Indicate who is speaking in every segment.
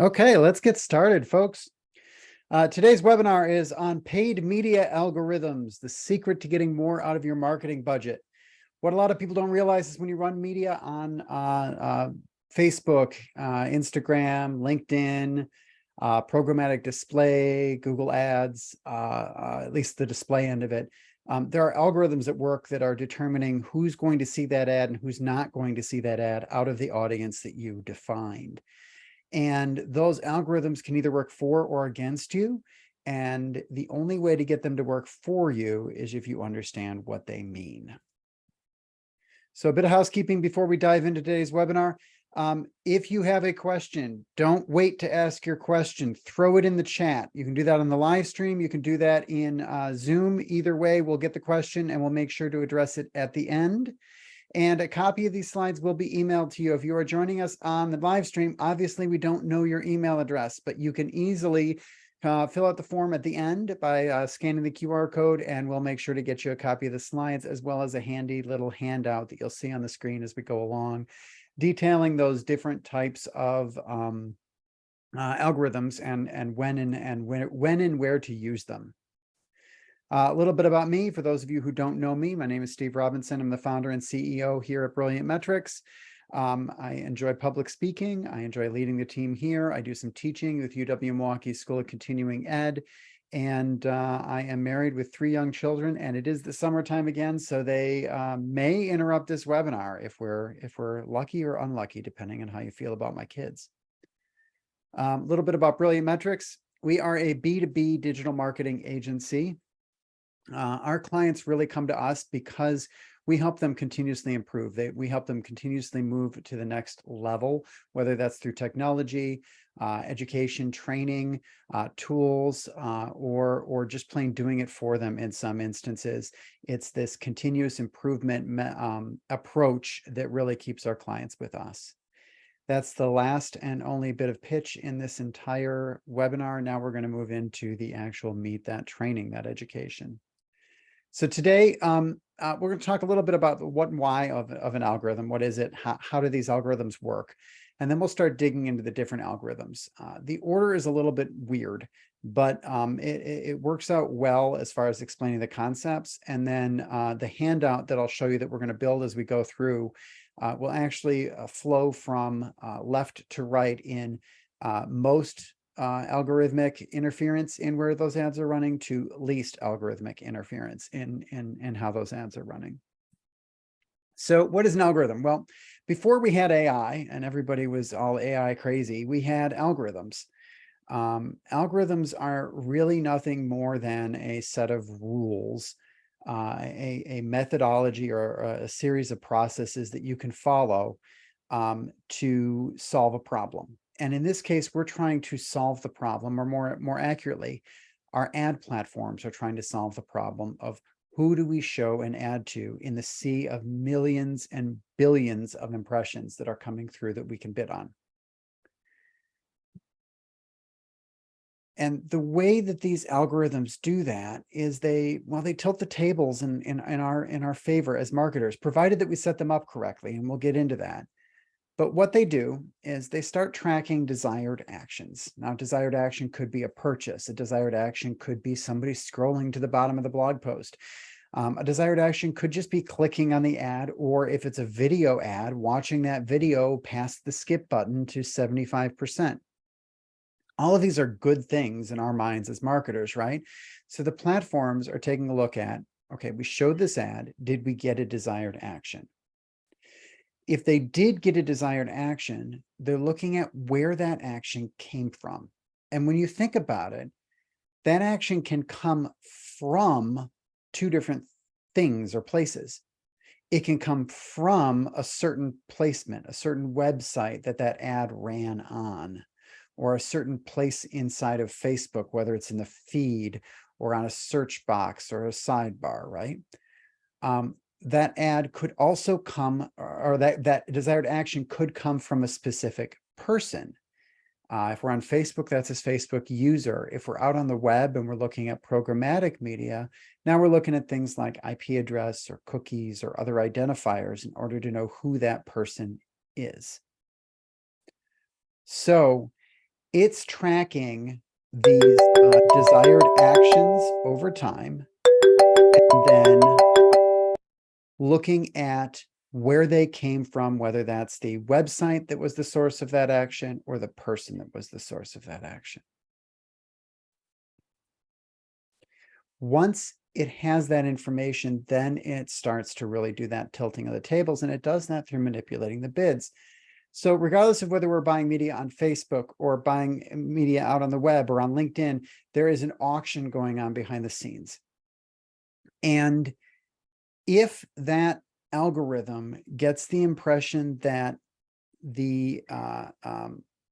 Speaker 1: Okay, let's get started, folks. Today's webinar is on paid media algorithms, the secret to getting more out of your marketing budget. What a lot of people don't realize is when you run media on Facebook, Instagram, LinkedIn, programmatic display, Google Ads, at least the display end of it, there are algorithms at work that are determining who's going to see that ad and who's not going to see that ad out of the audience that you defined. And those algorithms can either work for or against you. And the only way to get them to work for you is if you understand what they mean. So a bit of housekeeping before we dive into today's webinar. If you have a question, don't wait to ask your question. Throw it in the chat. You can do that on the live stream. You can do that in Zoom. Either way, we'll get the question and we'll make sure to address it at the end. And a copy of these slides will be emailed to you. If you are joining us on the live stream, obviously we don't know your email address, but you can easily fill out the form at the end by scanning the QR code, and we'll make sure to get you a copy of the slides, as well as a handy little handout that you'll see on the screen as we go along, detailing those different types of algorithms and when and where to use them. A little bit about me, for those of you who don't know me, my name is Steve Robinson. I'm the founder and CEO here at Brilliant Metrics. I enjoy public speaking. I enjoy leading the team here. I do some teaching with UW-Milwaukee School of Continuing Ed. And I am married with 3 young children, and it is the summertime again, so they may interrupt this webinar if we're lucky or unlucky, depending on how you feel about my kids. A little bit about Brilliant Metrics. We are a B2B digital marketing agency. Our clients really come to us because we help them continuously improve. We help them continuously move to the next level, whether that's through technology, education, training, tools, or just plain doing it for them in some instances. It's this continuous improvement approach that really keeps our clients with us. That's the last and only bit of pitch in this entire webinar. Now we're going to move into the actual meat, that training, that education. So today, we're going to talk a little bit about the what and why of an algorithm. What is it? How do these algorithms work? And then we'll start digging into the different algorithms. The order is a little bit weird, but it works out well as far as explaining the concepts. And then the handout that I'll show you that we're going to build as we go through will actually flow from left to right in most algorithmic interference in where those ads are running to least algorithmic interference in how those ads are running. So what is an algorithm? Well, before we had AI and everybody was all AI crazy, we had algorithms. Algorithms are really nothing more than a set of rules, a methodology or a series of processes that you can follow to solve a problem. And in this case, we're trying to solve the problem, or more accurately, our ad platforms are trying to solve the problem of who do we show an ad to in the sea of millions and billions of impressions that are coming through that we can bid on. And the way that these algorithms do that is they tilt the tables in our favor as marketers, provided that we set them up correctly, and we'll get into that. But what they do is they start tracking desired actions. Now, desired action could be a purchase. A desired action could be somebody scrolling to the bottom of the blog post. A desired action could just be clicking on the ad, or if it's a video ad, watching that video past the skip button to 75%. All of these are good things in our minds as marketers, right? So the platforms are taking a look at, okay, we showed this ad. Did we get a desired action? If they did get a desired action, they're looking at where that action came from. And when you think about it, that action can come from 2 different things or places. It can come from a certain placement, a certain website that ad ran on, or a certain place inside of Facebook, whether it's in the feed or on a search box or a sidebar, right? That ad could also come, or that desired action could come from a specific person. If we're on Facebook, that's his Facebook user. If we're out on the web and we're looking at programmatic media, now we're looking at things like IP address or cookies or other identifiers in order to know who that person is. So It's tracking these desired actions over time, and then looking at where they came from, whether that's the website that was the source of that action or the person that was the source of that action. Once it has that information, then it starts to really do that tilting of the tables, and it does that through manipulating the bids. So regardless of whether we're buying media on Facebook or buying media out on the web or on LinkedIn, there is an auction going on behind the scenes. And if that algorithm gets the impression that the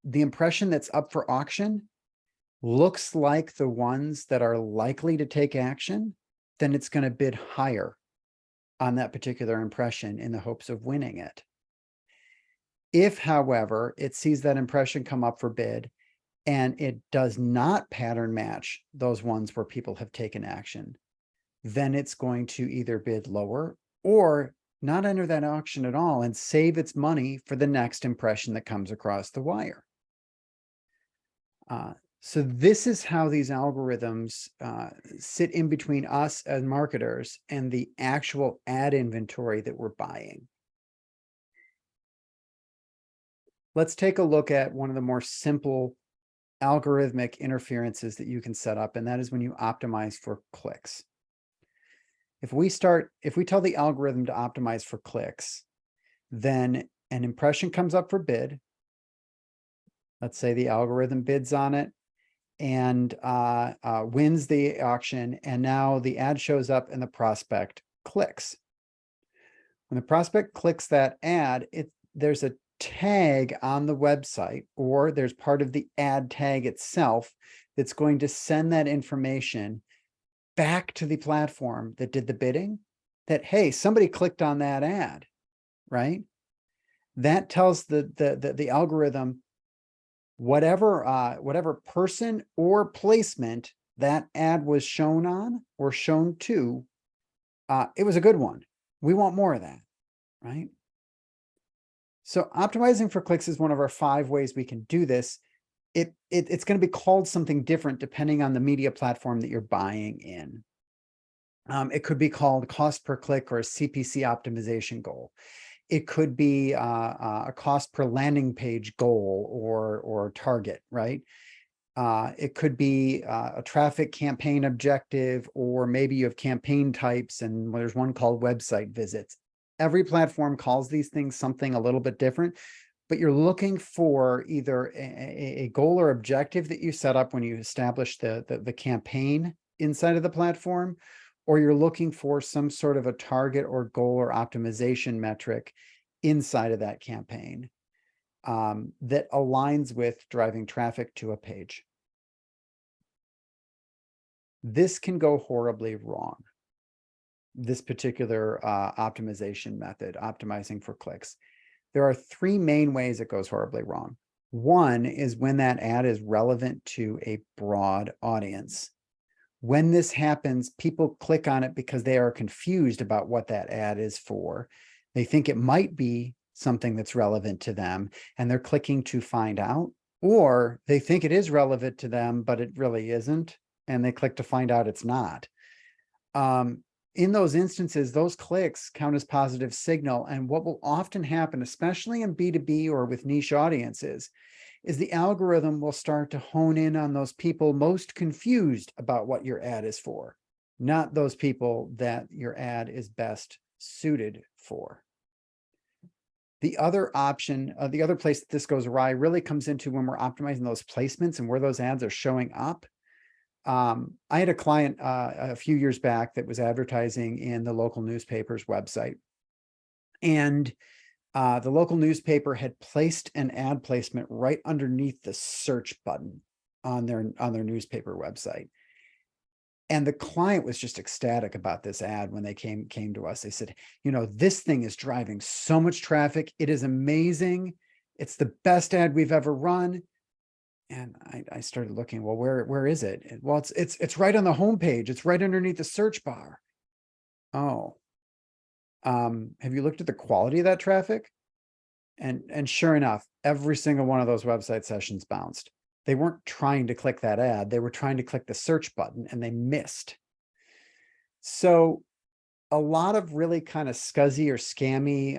Speaker 1: impression that's up for auction looks like the ones that are likely to take action, then it's going to bid higher on that particular impression in the hopes of winning it. If, however, it sees that impression come up for bid and it does not pattern match those ones where people have taken action, then it's going to either bid lower or not enter that auction at all and save its money for the next impression that comes across the wire. So this is how these algorithms sit in between us as marketers and the actual ad inventory that we're buying. Let's take a look at one of the more simple algorithmic interferences that you can set up, and that is when you optimize for clicks. If we tell the algorithm to optimize for clicks, then an impression comes up for bid. Let's say the algorithm bids on it and wins the auction, and now the ad shows up and the prospect clicks. When the prospect clicks that ad, there's a tag on the website, or there's part of the ad tag itself that's going to send that information back to the platform that did the bidding, that, hey, somebody clicked on that ad, right? That tells the algorithm whatever person or placement that ad was shown on or shown to, it was a good one. We want more of that, right? So optimizing for clicks is one of our 5 ways we can do this. It's going to be called something different depending on the media platform that you're buying in. It could be called cost per click or a CPC optimization goal. It could be a cost per landing page goal or target, right? It could be a traffic campaign objective, or maybe you have campaign types, and there's one called website visits. Every platform calls these things something a little bit different, but you're looking for either a goal or objective that you set up when you establish the campaign inside of the platform, or you're looking for some sort of a target or goal or optimization metric inside of that campaign that aligns with driving traffic to a page. This can go horribly wrong. This particular optimization method, optimizing for clicks. There are 3 main ways it goes horribly wrong. One is when that ad is relevant to a broad audience. When this happens, people click on it because they are confused about what that ad is for. They think it might be something that's relevant to them, and they're clicking to find out, or they think it is relevant to them, but it really isn't, and they click to find out it's not. In those instances, those clicks count as positive signal. And what will often happen, especially in B2B or with niche audiences, is the algorithm will start to hone in on those people most confused about what your ad is for, not those people that your ad is best suited for. The other option, the other place that this goes awry really comes into when we're optimizing those placements and where those ads are showing up. I had a client a few years back that was advertising in the local newspaper's website. And the local newspaper had placed an ad placement right underneath the search button on their newspaper website. And the client was just ecstatic about this ad when they came to us. They said, you know, this thing is driving so much traffic. It is amazing. It's the best ad we've ever run. And I started looking, well, where is it? Well, it's right on the homepage. It's right underneath the search bar. Oh, have you looked at the quality of that traffic? And sure enough, every single one of those website sessions bounced. They weren't trying to click that ad. They were trying to click the search button and they missed. So a lot of really kind of scuzzy or scammy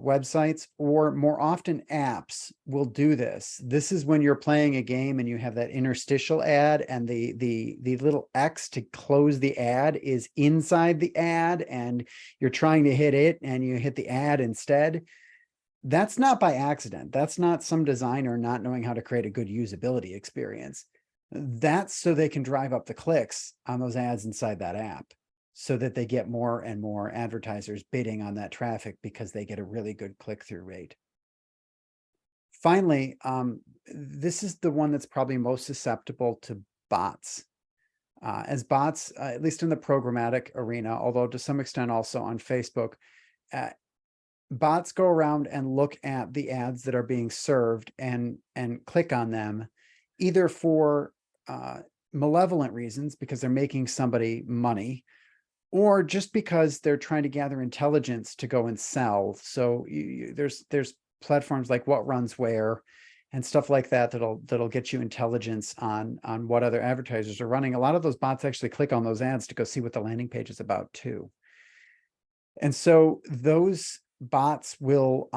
Speaker 1: websites, or more often apps, will do this. This is when you're playing a game and you have that interstitial ad, and the little X to close the ad is inside the ad, and you're trying to hit it and you hit the ad instead. That's not by accident. That's not some designer not knowing how to create a good usability experience. That's so they can drive up the clicks on those ads inside that app, so that they get more and more advertisers bidding on that traffic because they get a really good click-through rate. Finally, this is the one that's probably most susceptible to bots. As bots, at least in the programmatic arena, although to some extent also on Facebook, bots go around and look at the ads that are being served and click on them, either for malevolent reasons, because they're making somebody money, or just because they're trying to gather intelligence to go and sell. So there's platforms like What Runs Where and stuff like that that'll get you intelligence on what other advertisers are running. A lot of those bots actually click on those ads to go see what the landing page is about too. And so those bots will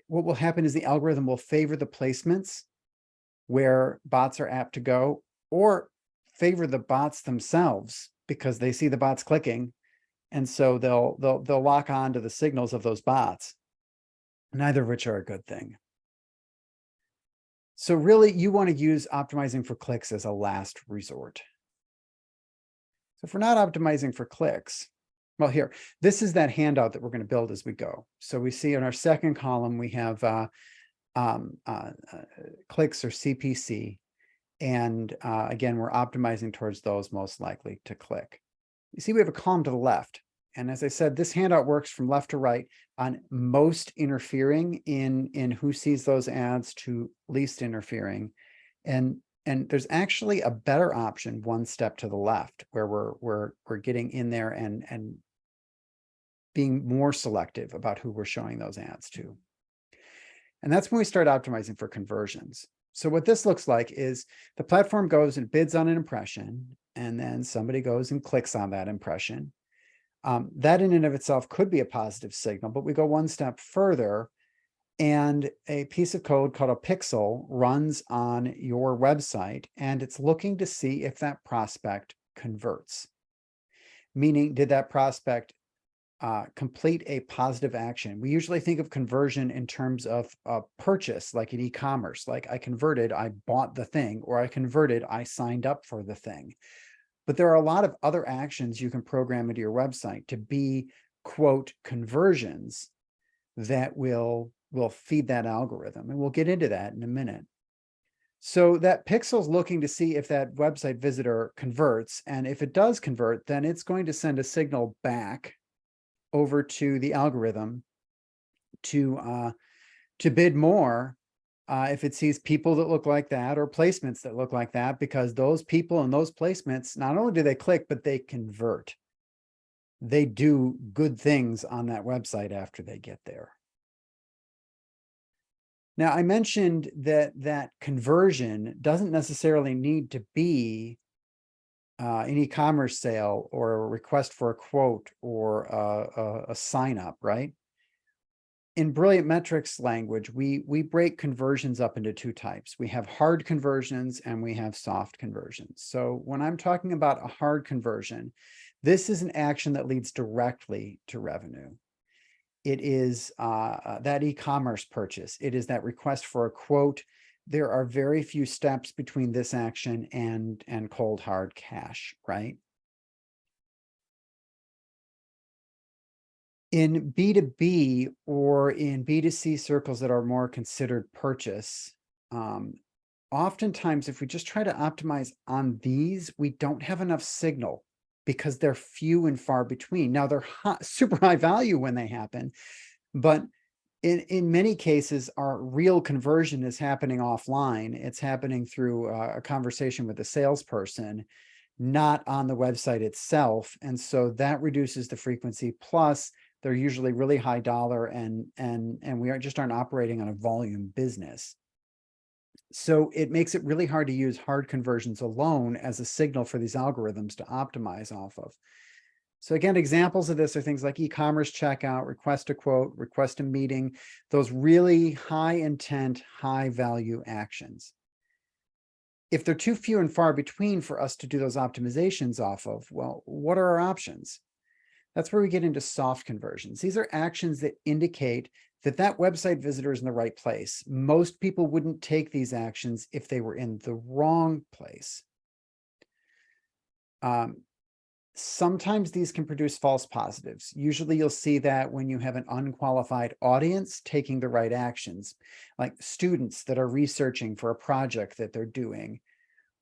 Speaker 1: what will happen is the algorithm will favor the placements where bots are apt to go, or favor the bots themselves because they see the bots clicking, and so they'll lock on to the signals of those bots, neither of which are a good thing. So really, you want to use optimizing for clicks as a last resort. So if we're not optimizing for clicks, well, here, this is that handout that we're going to build as we go. So we see in our second column, we have clicks or CPC. And again, we're optimizing towards those most likely to click. You see, we have a column to the left. And as I said, this handout works from left to right on most interfering in who sees those ads to least interfering. And there's actually a better option one step to the left, where we're getting in there and being more selective about who we're showing those ads to. And that's when we start optimizing for conversions. So what this looks like is the platform goes and bids on an impression, and then somebody goes and clicks on that impression. That in and of itself could be a positive signal, but we go one step further, and a piece of code called a pixel runs on your website, and it's looking to see if that prospect converts. Meaning, did that prospect complete a positive action? We usually think of conversion in terms of a purchase, like in e-commerce, like I converted, I bought the thing, or I converted, I signed up for the thing. But there are a lot of other actions you can program into your website to be, quote, conversions that will feed that algorithm. And we'll get into that in a minute. So that pixel's looking to see if that website visitor converts. And if it does convert, then it's going to send a signal back over to the algorithm to bid more if it sees people that look like that, or placements that look like that, because those people and those placements, not only do they click, but they convert. They do good things on that website after they get there. Now, I mentioned that conversion doesn't necessarily need to be an e-commerce sale or a request for a quote or a sign up, right? In Brilliant Metrics language, we break conversions up into two types. We have hard conversions and we have soft conversions. So when I'm talking about a hard conversion, this is an action that leads directly to revenue. It is that e-commerce purchase. It is that request for a quote. There are very few steps between this action and cold hard cash, right? In B2B or in B2C circles that are more considered purchase, oftentimes if we just try to optimize on these, we don't have enough signal because they're few and far between. Now they're super high value when they happen, but in many cases, our real conversion is happening offline. It's happening through a conversation with a salesperson, not on the website itself. And so that reduces the frequency. Plus, they're usually really high dollar, and we just aren't operating on a volume business. So it makes it really hard to use hard conversions alone as a signal for these algorithms to optimize off of. So again, examples of this are things like e-commerce checkout, request a quote, request a meeting, those really high intent, high value actions. If they're too few and far between for us to do those optimizations off of, well, what are our options? That's where we get into soft conversions. These are actions that indicate that that website visitor is in the right place. Most people wouldn't take these actions if they were in the wrong place. Sometimes these can produce false positives. Usually you'll see that when you have an unqualified audience taking the right actions, like students that are researching for a project that they're doing,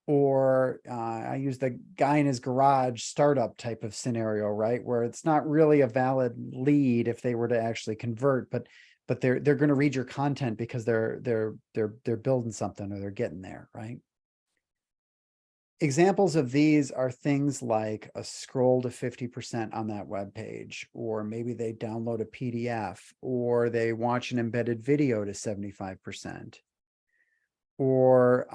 Speaker 1: or I use the guy in his garage startup type of scenario, right? Where it's not really a valid lead if they were to actually convert, but they're going to read your content because they're building something or they're getting there, right? Examples of these are things like a scroll to 50% on that web page, or maybe they download a PDF, or they watch an embedded video to 75%. Or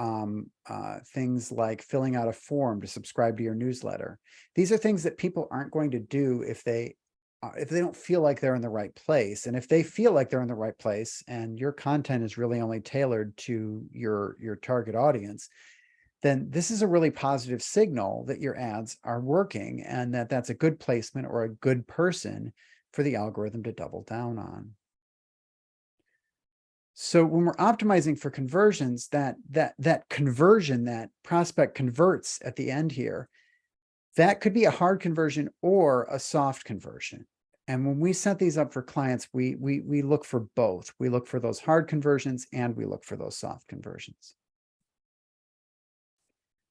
Speaker 1: things like filling out a form to subscribe to your newsletter. These are things that people aren't going to do if they don't feel like they're in the right place. And if they feel like they're in the right place and your content is really only tailored to your target audience, then this is a really positive signal that your ads are working and that that's a good placement or a good person for the algorithm to double down on. So when we're optimizing for conversions, that conversion, that prospect converts at the end here, that could be a hard conversion or a soft conversion. And when we set these up for clients, we look for both. We look for those hard conversions and we look for those soft conversions.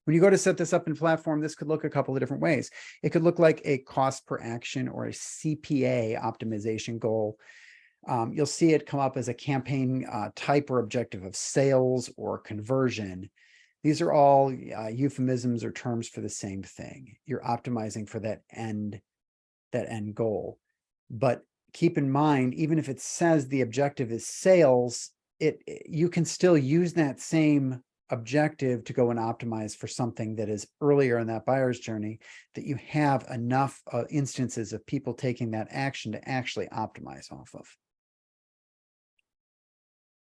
Speaker 1: When you go to set this up in platform, this could look a couple of different ways. It could look like a cost per action or a CPA optimization goal. You'll see it come up as a campaign type or objective of sales or conversion. These are all euphemisms or terms for the same thing. You're optimizing for that end goal. But keep in mind, even if it says the objective is sales, you can still use that same objective to go and optimize for something that is earlier in that buyer's journey, that you have enough instances of people taking that action to actually optimize off of.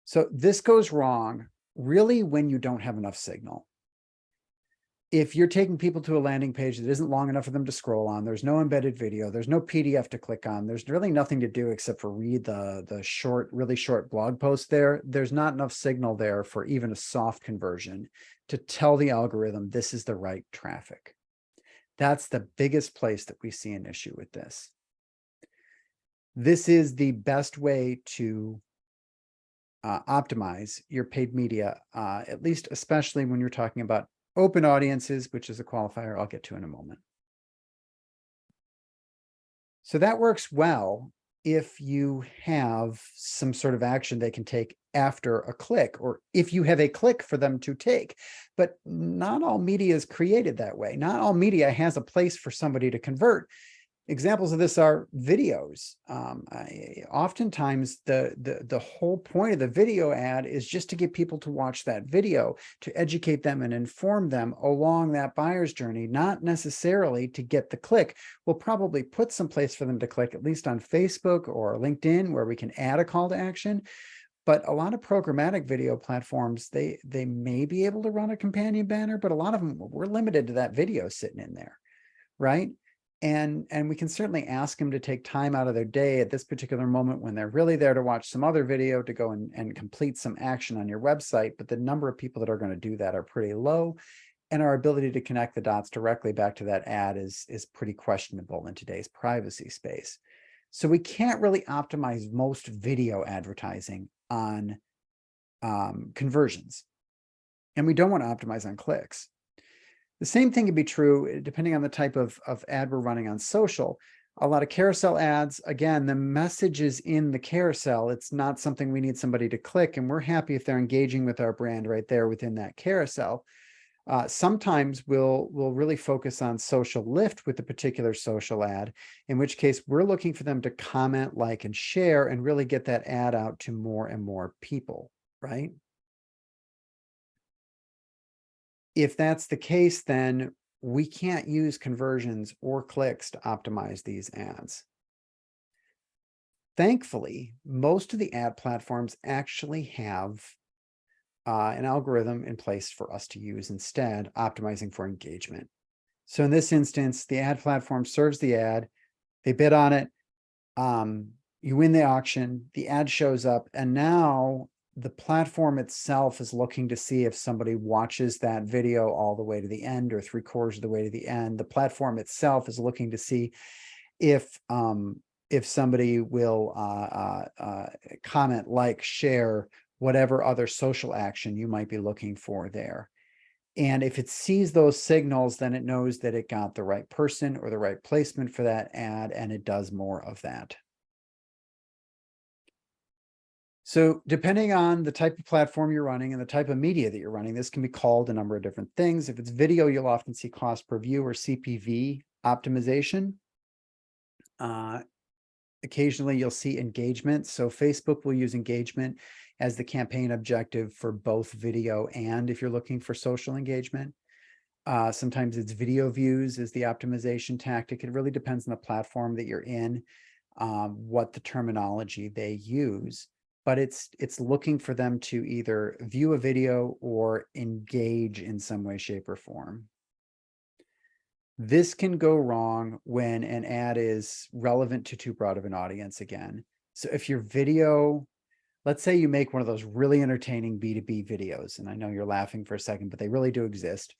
Speaker 1: So this goes wrong really when you don't have enough signal. If you're taking people to a landing page that isn't long enough for them to scroll on, there's no embedded video, there's no PDF to click on, there's really nothing to do except for read the short, really short blog post there. There's not enough signal there for even a soft conversion to tell the algorithm this is the right traffic. That's the biggest place that we see an issue with this. This is the best way to optimize your paid media, at least especially when you're talking about open audiences, which is a qualifier I'll get to in a moment. So that works well if you have some sort of action they can take after a click, or if you have a click for them to take. But not all media is created that way. Not all media has a place for somebody to convert. Examples of this are videos. Oftentimes, the whole point of the video ad is just to get people to watch that video, to educate them and inform them along that buyer's journey, not necessarily to get the click. We'll probably put some place for them to click, at least on Facebook or LinkedIn, where we can add a call to action. But a lot of programmatic video platforms, they may be able to run a companion banner, but a lot of them, we're limited to that video sitting in there, right? And we can certainly ask them to take time out of their day at this particular moment when they're really there to watch some other video to go and complete some action on your website. But the number of people that are going to do that are pretty low. And our ability to connect the dots directly back to that ad is pretty questionable in today's privacy space. So we can't really optimize most video advertising on conversions. And we don't want to optimize on clicks. The same thing can be true depending on the type of ad we're running on social. A lot of carousel ads, again, the message is in the carousel. It's not something we need somebody to click, and we're happy if they're engaging with our brand right there within that carousel. Sometimes we'll really focus on social lift with a particular social ad, in which case we're looking for them to comment, like, and share, and really get that ad out to more and more people, right? If that's the case, then we can't use conversions or clicks to optimize these ads. Thankfully, most of the ad platforms actually have an algorithm in place for us to use instead, optimizing for engagement. So in this instance, the ad platform serves the ad, they bid on it, you win the auction, the ad shows up, and now the platform itself is looking to see if somebody watches that video all the way to the end or 3/4 of the way to the end. The platform itself is looking to see if somebody will comment, like, share, whatever other social action you might be looking for there. And if it sees those signals, then it knows that it got the right person or the right placement for that ad, and it does more of that. So depending on the type of platform you're running and the type of media that you're running, this can be called a number of different things. If it's video, you'll often see cost per view or CPV optimization. Occasionally you'll see engagement. So Facebook will use engagement as the campaign objective for both video and if you're looking for social engagement. Sometimes it's video views is the optimization tactic. It really depends on the platform that you're in, what the terminology they use, but it's looking for them to either view a video or engage in some way, shape, or form. This can go wrong when an ad is relevant to too broad of an audience again. So if your video, let's say you make one of those really entertaining B2B videos, and I know you're laughing for a second, but they really do exist.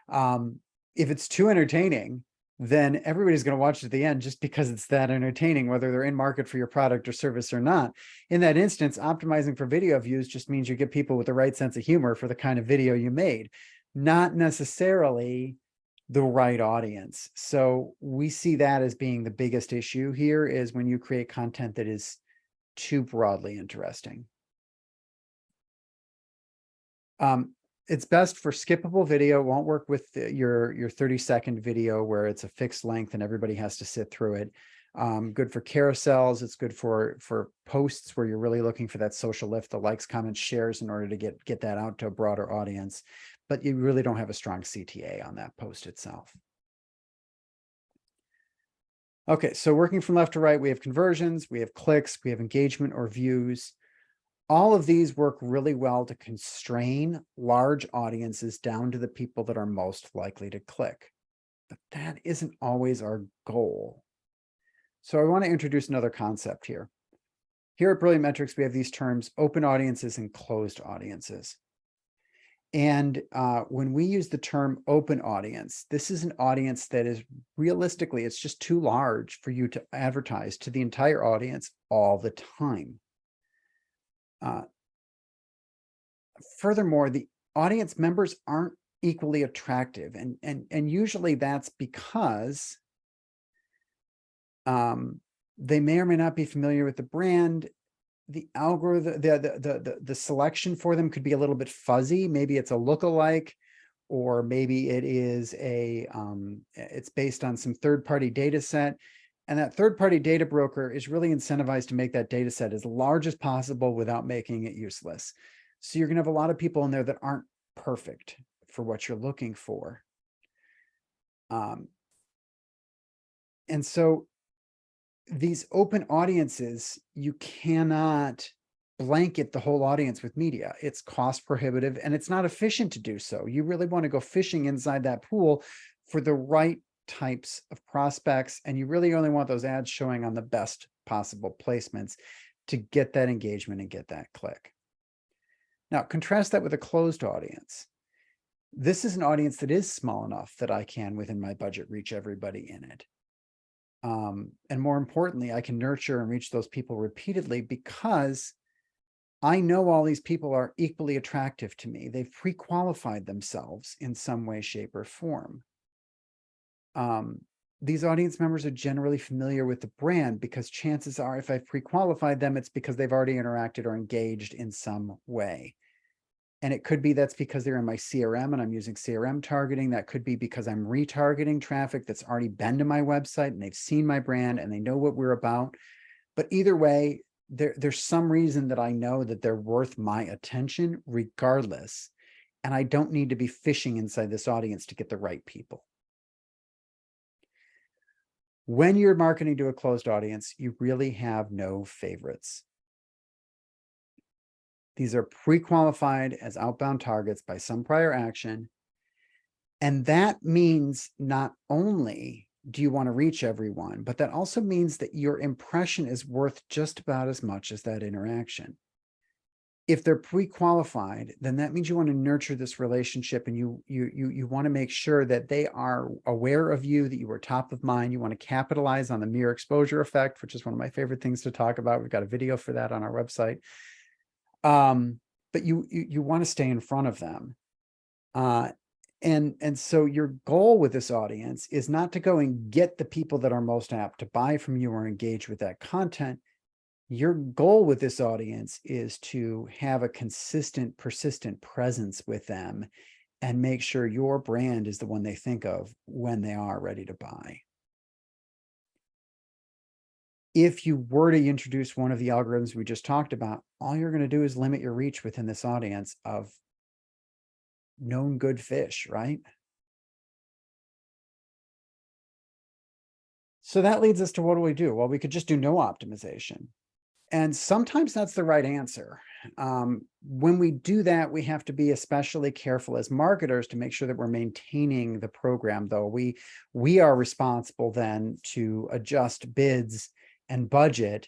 Speaker 1: If it's too entertaining, then everybody's going to watch it at the end just because it's that entertaining, whether they're in market for your product or service or not. In that instance, optimizing for video views just means you get people with the right sense of humor for the kind of video you made, not necessarily the right audience. So we see that as being the biggest issue here, is when you create content that is too broadly interesting. It's best for skippable video. It won't work with your 30-second video where it's a fixed length and everybody has to sit through it. Good for carousels. It's good for posts where you're really looking for that social lift, the likes, comments, shares, in order to get that out to a broader audience. But you really don't have a strong CTA on that post itself. Okay, so working from left to right, we have conversions, we have clicks, we have engagement or views. All of these work really well to constrain large audiences down to the people that are most likely to click. But that isn't always our goal. So I want to introduce another concept here. Here at Brilliant Metrics, we have these terms: open audiences and closed audiences. And when we use the term open audience, this is an audience that is realistically, it's just too large for you to advertise to the entire audience all the time. Furthermore, the audience members aren't equally attractive, and usually that's because they may or may not be familiar with the brand. The algorithm, the selection for them could be a little bit fuzzy. Maybe it's a lookalike, or maybe it is it's based on some third-party data set. And that third-party data broker is really incentivized to make that data set as large as possible without making it useless. So you're going to have a lot of people in there that aren't perfect for what you're looking for. And so these open audiences, you cannot blanket the whole audience with media. It's cost prohibitive and it's not efficient to do so. You really want to go fishing inside that pool for the right types of prospects, and you really only want those ads showing on the best possible placements to get that engagement and get that click. Now, contrast that with a closed audience. This is an audience that is small enough that I can, within my budget, reach everybody in it. And more importantly, I can nurture and reach those people repeatedly because I know all these people are equally attractive to me. They've pre-qualified themselves in some way, shape, or form. These audience members are generally familiar with the brand because chances are, if I've pre-qualified them, it's because they've already interacted or engaged in some way. And it could be that's because they're in my CRM and I'm using CRM targeting. That could be because I'm retargeting traffic that's already been to my website and they've seen my brand and they know what we're about. But either way, there's some reason that I know that they're worth my attention regardless. and I don't need to be fishing inside this audience to get the right people. When you're marketing to a closed audience, you really have no favorites. These are pre-qualified as outbound targets by some prior action. And that means not only do you want to reach everyone, but that also means that your impression is worth just about as much as that interaction. If they're pre-qualified, then that means you want to nurture this relationship, and you want to make sure that they are aware of you, that you are top of mind. You want to capitalize on the mere exposure effect, which is one of my favorite things to talk about. We've got a video for that on our website. But you want to stay in front of them. And so your goal with this audience is not to go and get the people that are most apt to buy from you or engage with that content. Your goal with this audience is to have a consistent, persistent presence with them and make sure your brand is the one they think of when they are ready to buy. If you were to introduce one of the algorithms we just talked about, all you're going to do is limit your reach within this audience of known good fish, right? So that leads us to, what do we do? Well, we could just do no optimization. And sometimes that's the right answer. When we do that, we have to be especially careful as marketers to make sure that we're maintaining the program, though. We are responsible then to adjust bids and budget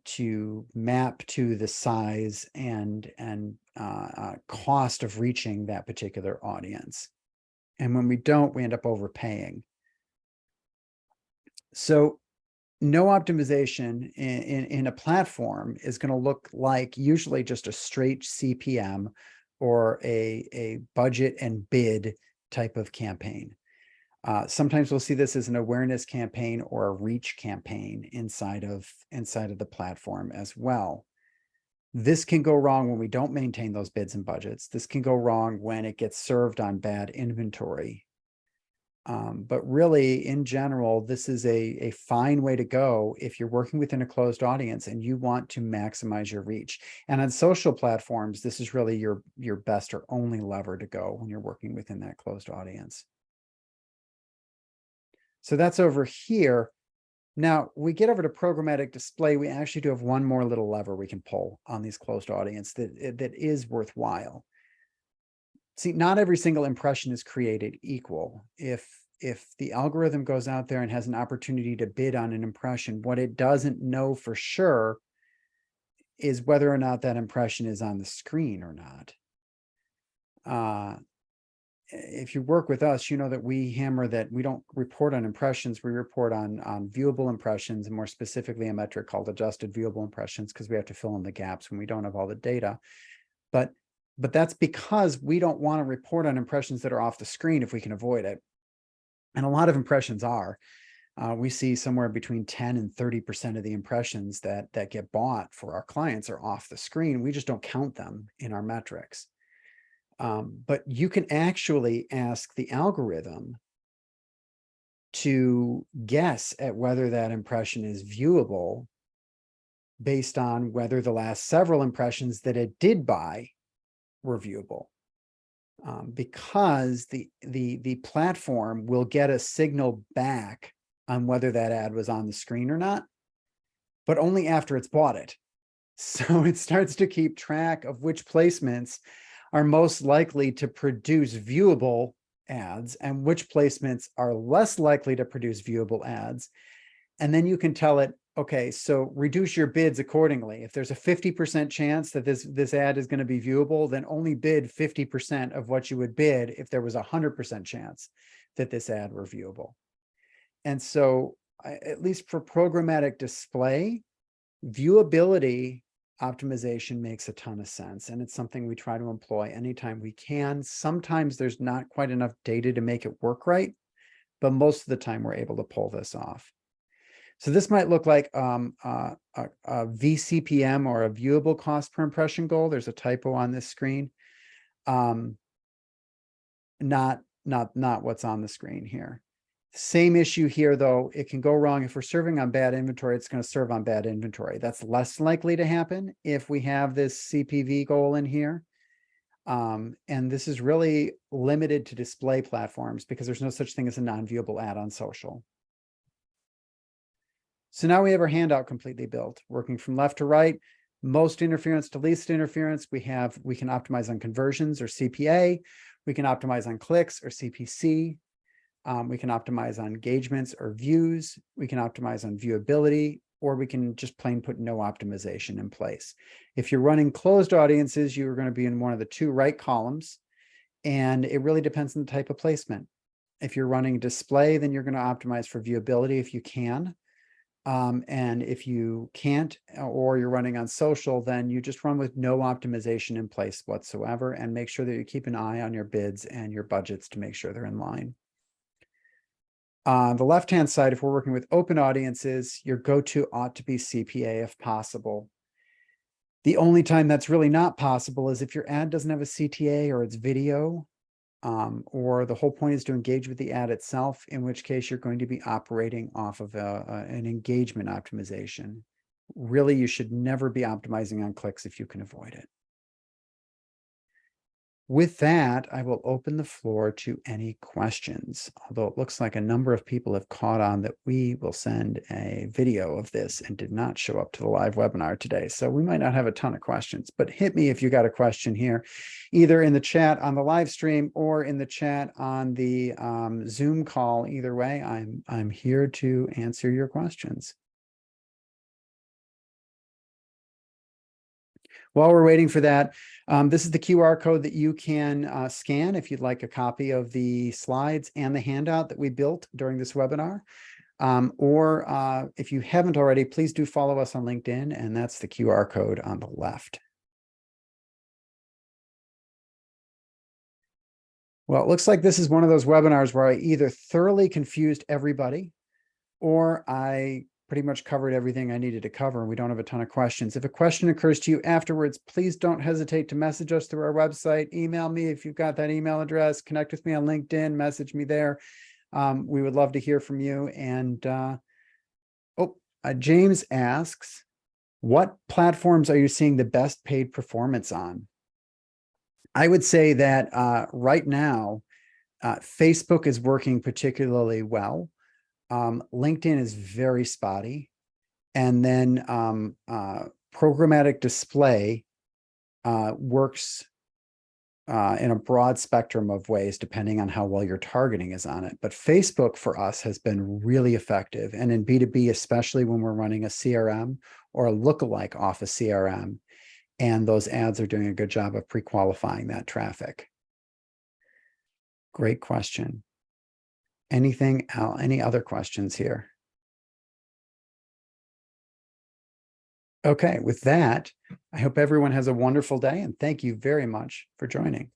Speaker 1: to map to the size and cost of reaching that particular audience. And when we don't, we end up overpaying. So no optimization in a platform is going to look like usually just a straight CPM or a budget and bid type of campaign. Sometimes we'll see this as an awareness campaign or a reach campaign inside of the platform as well. This can go wrong when we don't maintain those bids and budgets. This can go wrong when it gets served on bad inventory. But really, in general, this is a fine way to go if you're working within a closed audience and you want to maximize your reach. And on social platforms, this is really your best or only lever to go when you're working within that closed audience. So that's over here. Now we get over to programmatic display. We actually do have one more little lever we can pull on these closed audience that is worthwhile. See, not every single impression is created equal. If the algorithm goes out there and has an opportunity to bid on an impression, what it doesn't know for sure is whether or not that impression is on the screen or not. If you work with us, you know that we hammer that we don't report on impressions, we report on viewable impressions, and more specifically a metric called adjusted viewable impressions, because we have to fill in the gaps when we don't have all the data. But that's because we don't want to report on impressions that are off the screen if we can avoid it. And a lot of impressions are. We see somewhere between 10 and 30% of the impressions that get bought for our clients are off the screen. We just don't count them in our metrics. But you can actually ask the algorithm to guess at whether that impression is viewable based on whether the last several impressions that it did buy were viewable. Because the platform will get a signal back on whether that ad was on the screen or not, but only after it's bought it. So it starts to keep track of which placements are most likely to produce viewable ads and which placements are less likely to produce viewable ads. And then you can tell it, okay, so reduce your bids accordingly. If there's a 50% chance that this ad is going to be viewable, then only bid 50% of what you would bid if there was a 100% chance that this ad were viewable. And so at least for programmatic display, viewability optimization makes a ton of sense. And it's something we try to employ anytime we can. Sometimes there's not quite enough data to make it work right, but most of the time we're able to pull this off. So this might look like a VCPM, or a viewable cost per impression goal. There's a typo on this screen. Not what's on the screen here. Same issue here, though. It can go wrong if we're serving on bad inventory. It's going to serve on bad inventory. That's less likely to happen if we have this CPV goal in here. And this is really limited to display platforms because there's no such thing as a non-viewable ad on social. So now we have our handout completely built, working from left to right, most interference to least interference. We can optimize on conversions or CPA. We can optimize on clicks or CPC. We can optimize on engagements or views. We can optimize on viewability, or we can just plain put no optimization in place. If you're running closed audiences, you're going to be in one of the two right columns, and it really depends on the type of placement. If you're running display, then you're going to optimize for viewability if you can. And if you can't, or you're running on social, then you just run with no optimization in place whatsoever, and make sure that you keep an eye on your bids and your budgets to make sure they're in line. On the left-hand side, if we're working with open audiences, your go-to ought to be CPA if possible. The only time that's really not possible is if your ad doesn't have a CTA or it's video, or the whole point is to engage with the ad itself, in which case you're going to be operating off of an engagement optimization. Really, you should never be optimizing on clicks if you can avoid it. With that, I will open the floor to any questions, although it looks like a number of people have caught on that we will send a video of this and did not show up to the live webinar today. So we might not have a ton of questions, but hit me if you got a question here, either in the chat on the live stream or in the chat on the Zoom call. Either way, I'm here to answer your questions. While we're waiting for that, this is the QR code that you can scan if you'd like a copy of the slides and the handout that we built during this webinar. Or if you haven't already, please do follow us on LinkedIn, and that's the QR code on the left. Well, it looks like this is one of those webinars where I either thoroughly confused everybody, or I pretty much covered everything I needed to cover, and we don't have a ton of questions. If a question occurs to you afterwards, please don't hesitate to message us through our website. Email me if you've got that email address. Connect with me on LinkedIn. Message me there. We would love to hear from you. And James asks, what platforms are you seeing the best paid performance on? I would say that right now, Facebook is working particularly well. LinkedIn is very spotty. And then programmatic display works in a broad spectrum of ways, depending on how well your targeting is on it. But Facebook for us has been really effective. And in B2B, especially when we're running a CRM or a lookalike off a CRM, and those ads are doing a good job of pre-qualifying that traffic. Great question. Anything else? Any other questions here? Okay, with that, I hope everyone has a wonderful day, and thank you very much for joining.